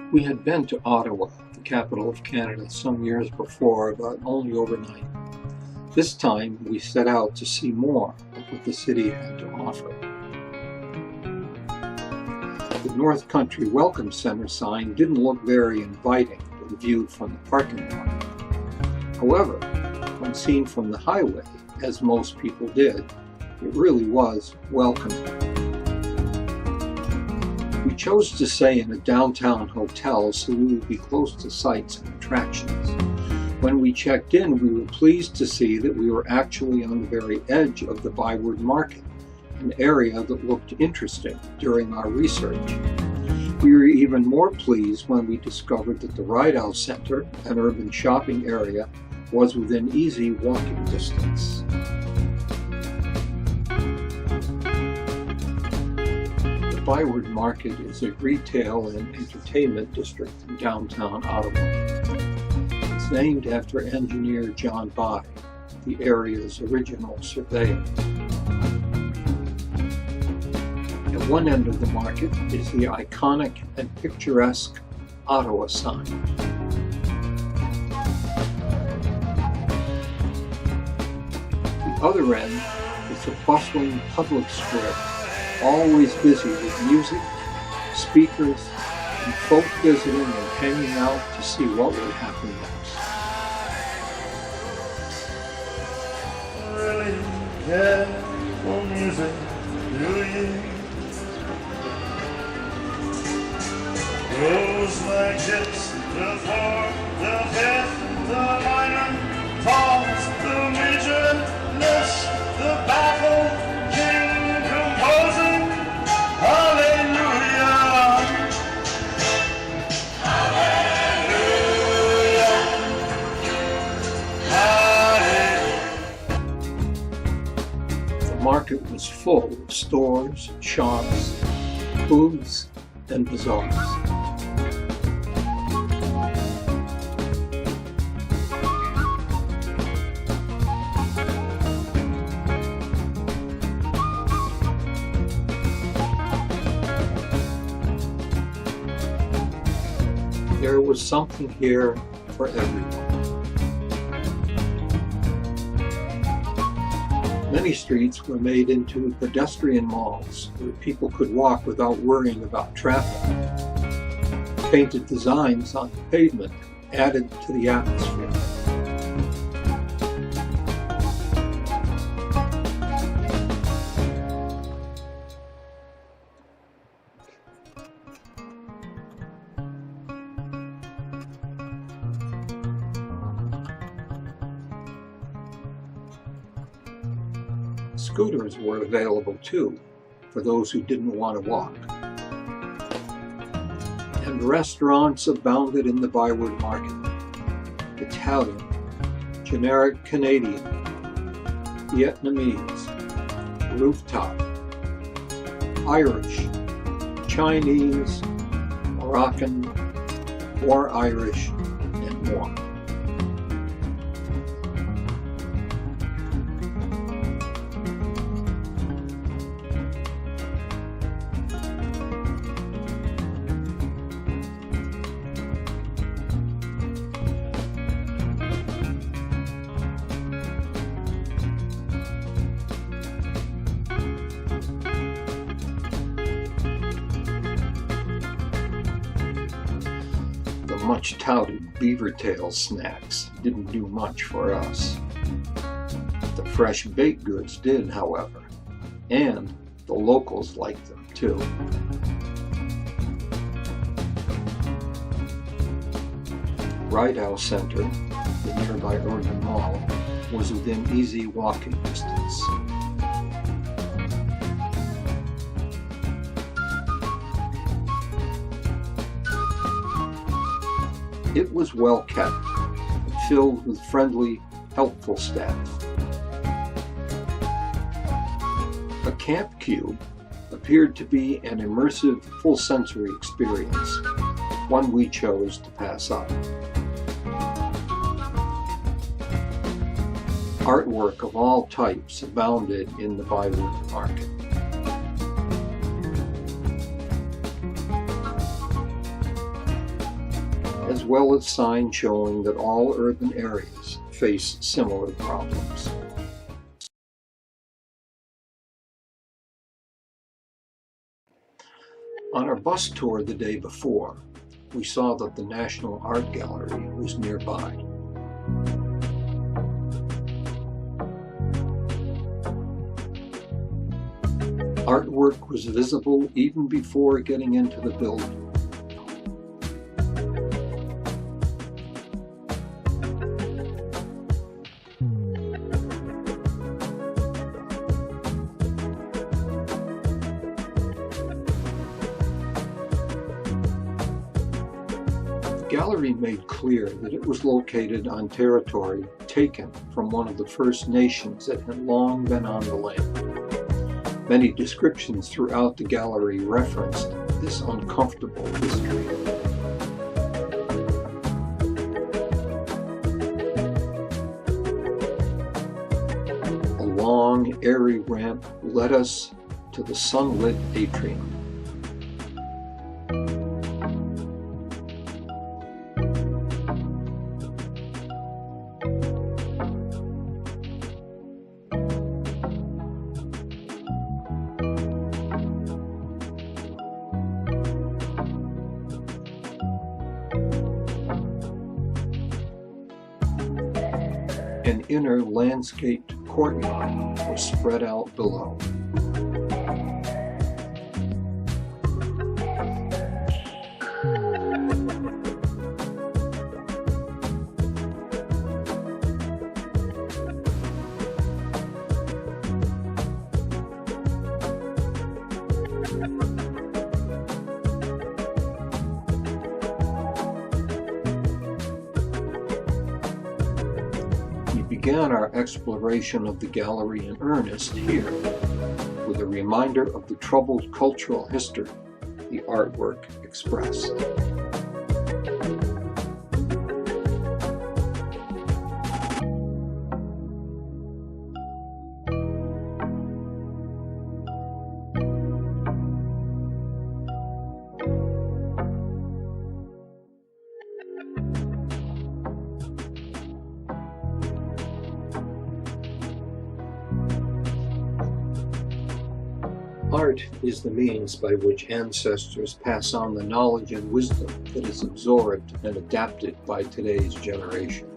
We had been to Ottawa, the capital of Canada, some years before, but only overnight. This time we set out to see more of what the city had to offer. The North Country Welcome Center sign didn't look very inviting when viewed from the parking lot. However, when seen from the highway, as most people did, it really was welcoming. We chose to stay in a downtown hotel so we would be close to sights and attractions. When we checked in, we were pleased to see that we were actually on the very edge of the Byward Market, an area that looked interesting during our research. We were even more pleased when we discovered that the Rideout Center, an urban shopping area, was within easy walking distance. The Byward Market is a retail and entertainment district in downtown Ottawa. It's named after engineer John By, the area's original surveyor. At one end of the market is the iconic and picturesque Ottawa sign. The other end is the bustling public square, always busy with music, speakers, and folk visiting and hanging out to see what would happen next. Really care for music, do you? Goes like this, the fourth, the fifth, the minor, tones, the major, the baffled king composing, hallelujah, hallelujah, hallelujah. The market was full of stores, shops, booths, and bazaars. There was something here for everyone. Many streets were made into pedestrian malls where people could walk without worrying about traffic. Painted designs on the pavement added to the atmosphere. Scooters were available too, for those who didn't want to walk. And restaurants abounded in the Byward Market. Italian, generic Canadian, Vietnamese, rooftop, Irish, Chinese, Moroccan, or Irish, and more. The much-touted beaver tail snacks didn't do much for us. The fresh baked goods did, however, and the locals liked them too. Rideout Center, the nearby urban mall, was within easy walking distance. It was well kept, filled with friendly, helpful staff. A camp cube appeared to be an immersive, full-sensory experience, one we chose to pass up. Artwork of all types abounded in the Byward Market. as well as signs showing that all urban areas face similar problems. On our bus tour the day before, we saw that the National Art Gallery was nearby. Artwork was visible even before getting into the building. The gallery made clear that it was located on territory taken from one of the First Nations that had long been on the land. Many descriptions throughout the gallery referenced this uncomfortable history. A long, airy ramp led us to the sunlit atrium. An inner landscaped courtyard was spread out below. We began our exploration of the gallery in earnest here, with a reminder of the troubled cultural history the artwork expressed. Art is the means by which ancestors pass on the knowledge and wisdom that is absorbed and adapted by today's generation.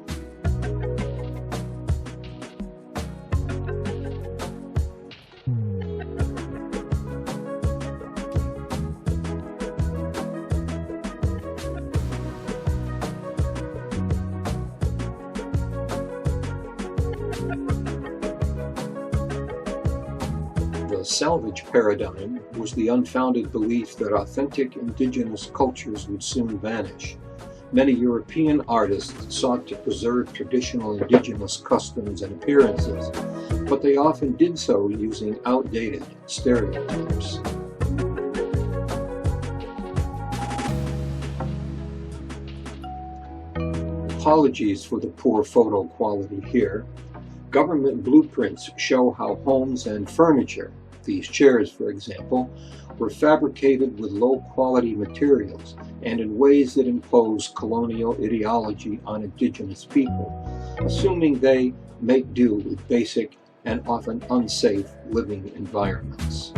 The salvage paradigm was the unfounded belief that authentic indigenous cultures would soon vanish. Many European artists sought to preserve traditional indigenous customs and appearances, but they often did so using outdated stereotypes. Apologies for the poor photo quality here. Government blueprints show how homes and furniture, these chairs for example, were fabricated with low-quality materials and in ways that impose colonial ideology on indigenous people, assuming they make do with basic and often unsafe living environments.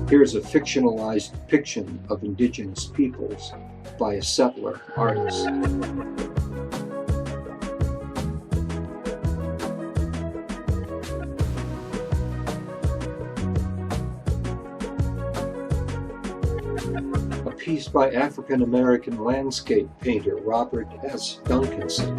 Here's a fictionalized depiction of indigenous peoples by a settler artist. A piece by African-American landscape painter Robert S. Duncanson.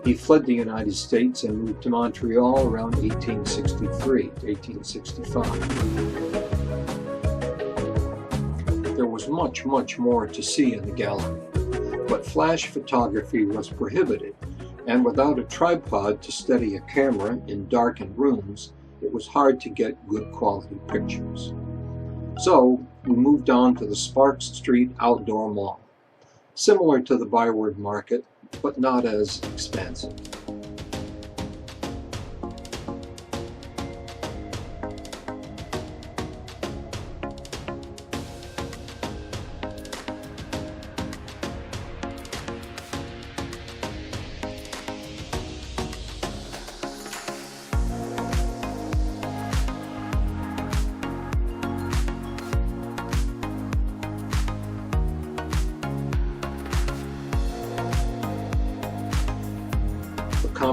He fled the United States and moved to Montreal around 1863 to 1865. There was much more to see in the gallery, but flash photography was prohibited, and without a tripod to steady a camera in darkened rooms, it was hard to get good quality pictures. So we moved on to the Sparks Street Outdoor Mall, similar to the Byward Market, but not as expansive.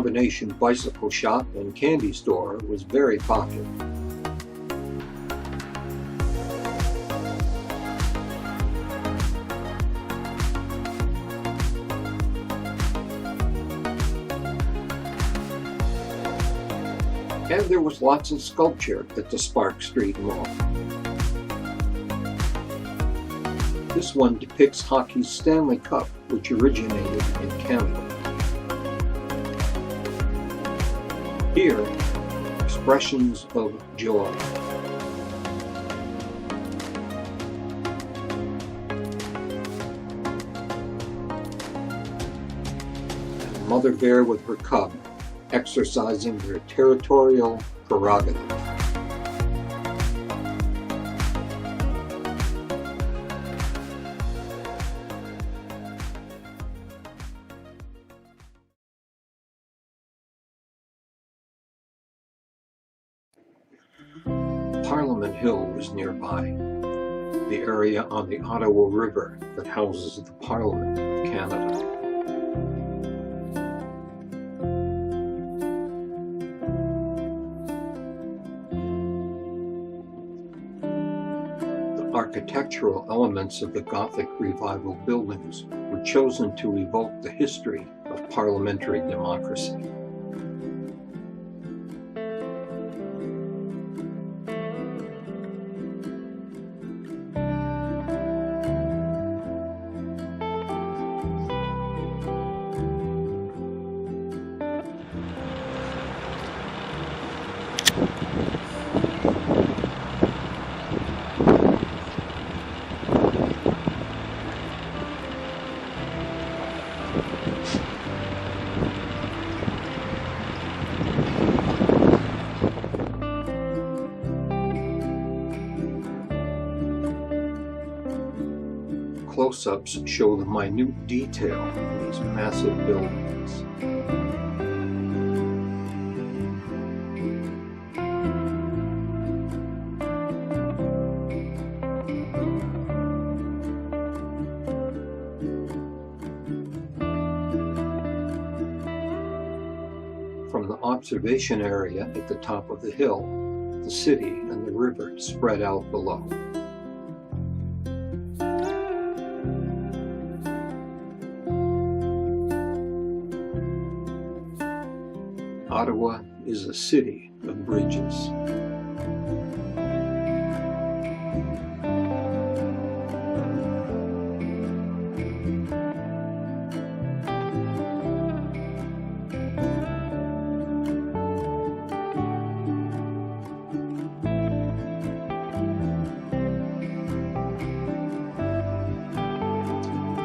combination bicycle shop and candy store was very popular. And there was lots of sculpture at the Spark Street Mall. This one depicts hockey's Stanley Cup, which originated in Canada. Here, expressions of joy. And a mother bear with her cub, exercising their territorial prerogative. Parliament Hill was nearby, the area on the Ottawa River that houses the Parliament of Canada. The architectural elements of the Gothic Revival buildings were chosen to evoke the history of parliamentary democracy. Close-ups show the minute detail in these massive buildings. From the observation area at the top of the hill, the city and the river spread out below. Ottawa is a city of bridges.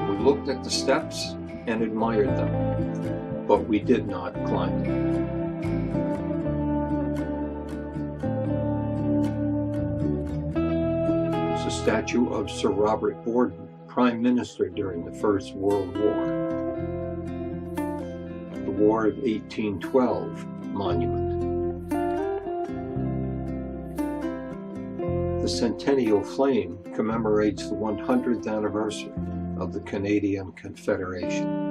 We looked at the steps and admired them, but we did not climb them. A statue of Sir Robert Borden, Prime Minister during the First World War. The War of 1812 monument. The Centennial Flame commemorates the 100th anniversary of the Canadian Confederation.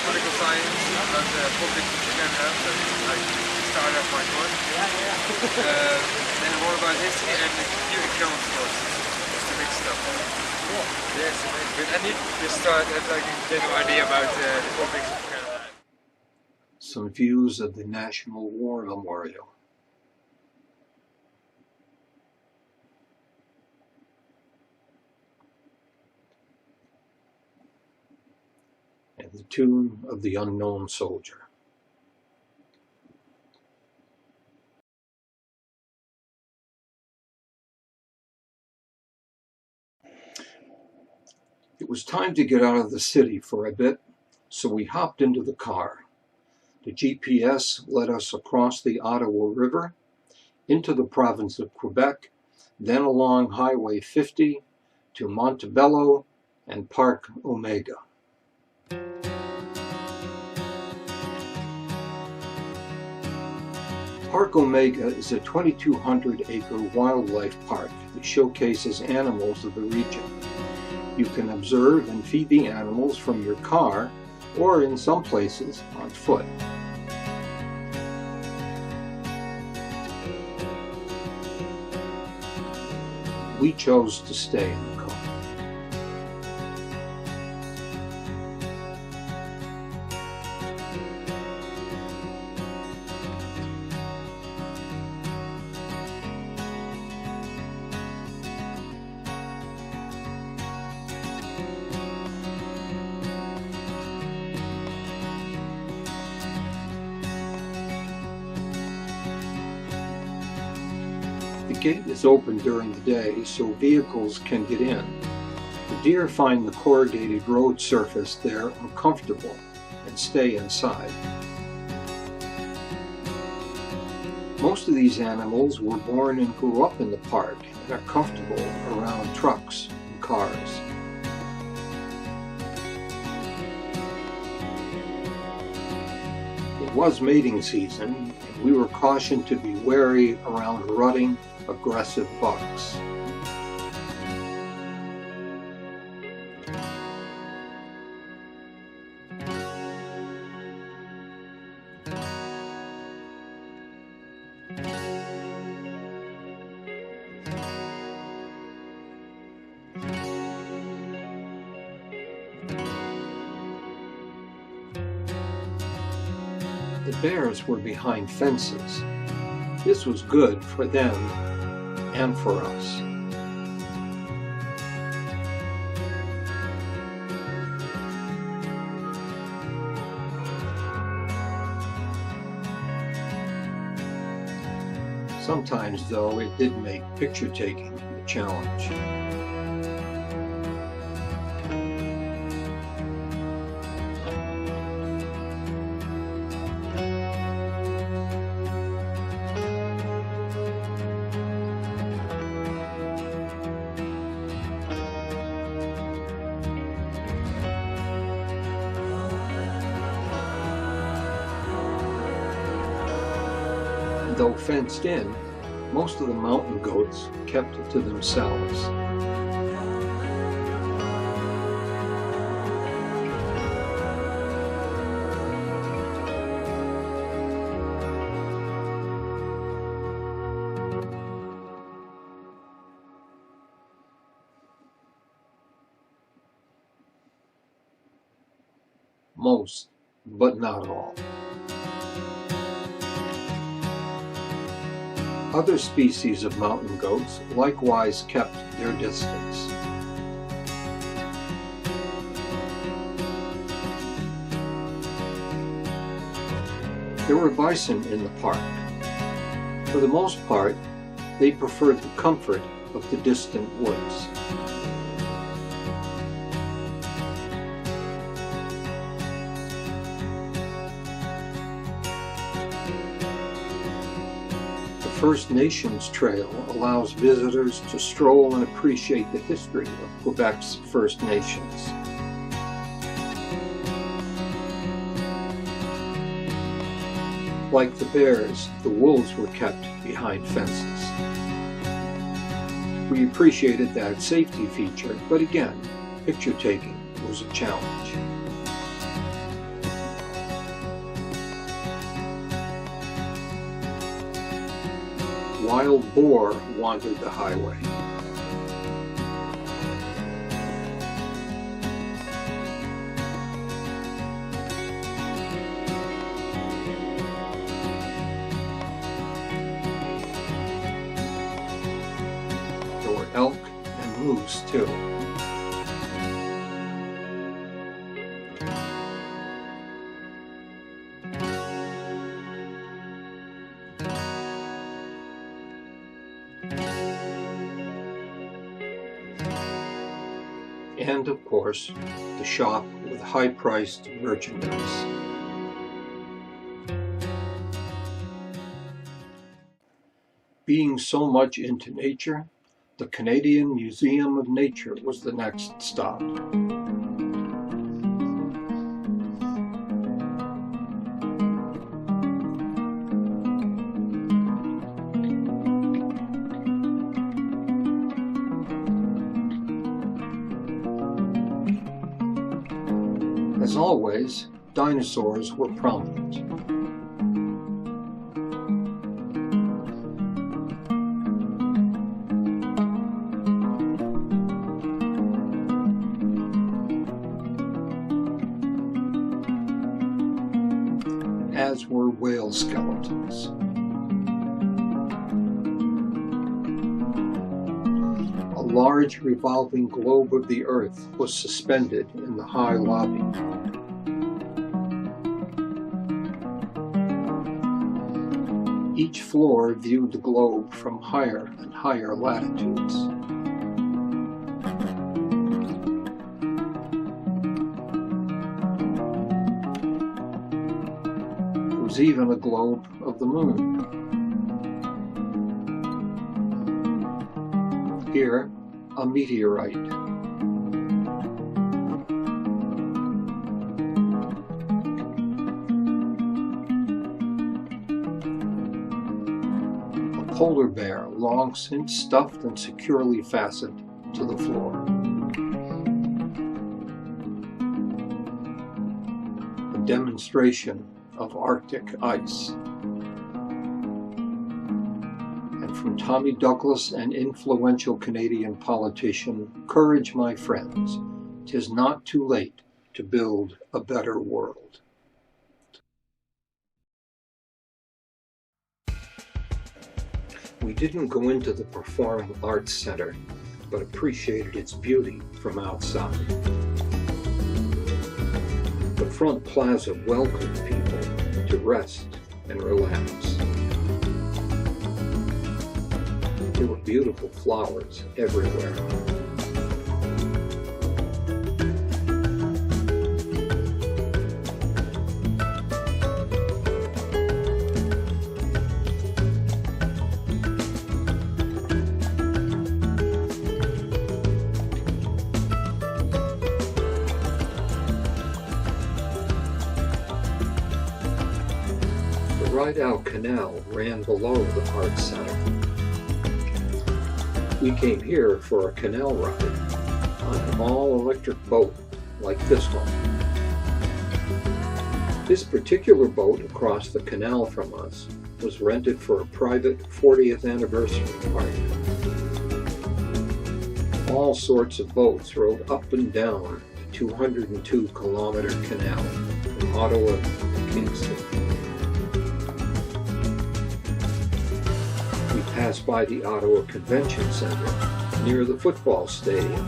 Political science and public teaching and health, and I started off my course. Then more about history and the computer counts course, just to mix stuff. Yes, but I need to start at like a general idea about the topics of Canada. Some views of the National War Memorial. And the tomb of the unknown soldier. It was time to get out of the city for a bit, so we hopped into the car. The GPS led us across the Ottawa River, into the province of Quebec, then along Highway 50 to Montebello and Park Omega. Park Omega is a 2,200-acre wildlife park that showcases animals of the region. You can observe and feed the animals from your car, or in some places, on foot. We chose to stay in the car. The gate is open during the day so vehicles can get in. The deer find the corrugated road surface there uncomfortable and stay inside. Most of these animals were born and grew up in the park and are comfortable around trucks and cars. It was mating season, and we were cautioned to be wary around rutting, aggressive bucks. The bears were behind fences. This was good for them and for us. Sometimes, though, it did make picture taking a challenge. Though fenced in, most of the mountain goats kept it to themselves. Most, but not all. Other species of mountain goats likewise kept their distance. There were bison in the park. For the most part, they preferred the comfort of the distant woods. The First Nations Trail allows visitors to stroll and appreciate the history of Quebec's First Nations. Like the bears, the wolves were kept behind fences. We appreciated that safety feature, but again, picture taking was a challenge. Wild boar wandered the highway. There were elk and moose too. And, of course, the shop with high-priced merchandise. Being so much into nature, the Canadian Museum of Nature was the next stop. As always, dinosaurs were prominent. As were whale skeletons. A large revolving globe of the Earth was suspended in the high lobby. Each floor viewed the globe from higher and higher latitudes. There was even a globe of the moon. Here, a meteorite. A polar bear, long since stuffed and securely fastened to the floor. A demonstration of Arctic ice. And from Tommy Douglas, an influential Canadian politician, "Courage, my friends, 'tis not too late to build a better world." We didn't go into the Performing Arts Center, but appreciated its beauty from outside. The front plaza welcomed people to rest and relax. There were beautiful flowers everywhere. The Rideau Canal ran below the Arts Center. We came here for a canal ride on an all-electric boat like this one. This particular boat across the canal from us was rented for a private 40th anniversary party. All sorts of boats rode up and down the 202-kilometer canal from Ottawa to Kingston. We passed by the Ottawa Convention Centre near the football stadium,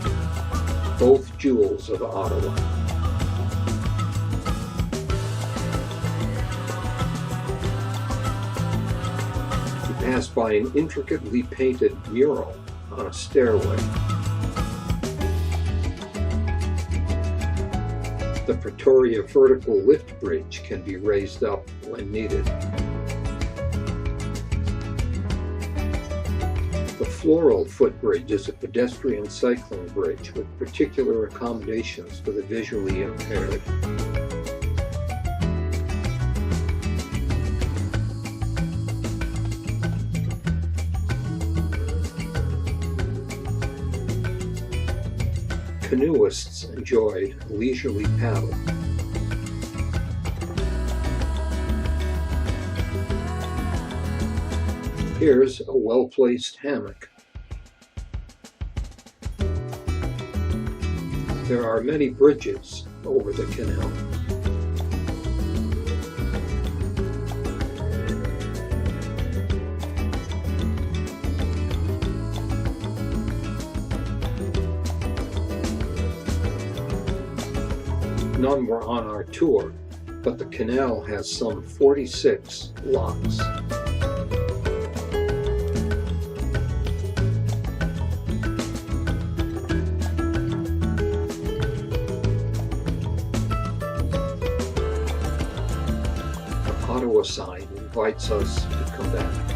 both jewels of Ottawa. We passed by an intricately painted mural on a stairway. The Pretoria vertical lift bridge can be raised up when needed. The floral footbridge is a pedestrian cycling bridge with particular accommodations for the visually impaired. Canoeists enjoyed a leisurely paddle. Here's a well-placed hammock. There are many bridges over the canal. None were on our tour, but the canal has some 46 locks. The Ottawa sign invites us to come back.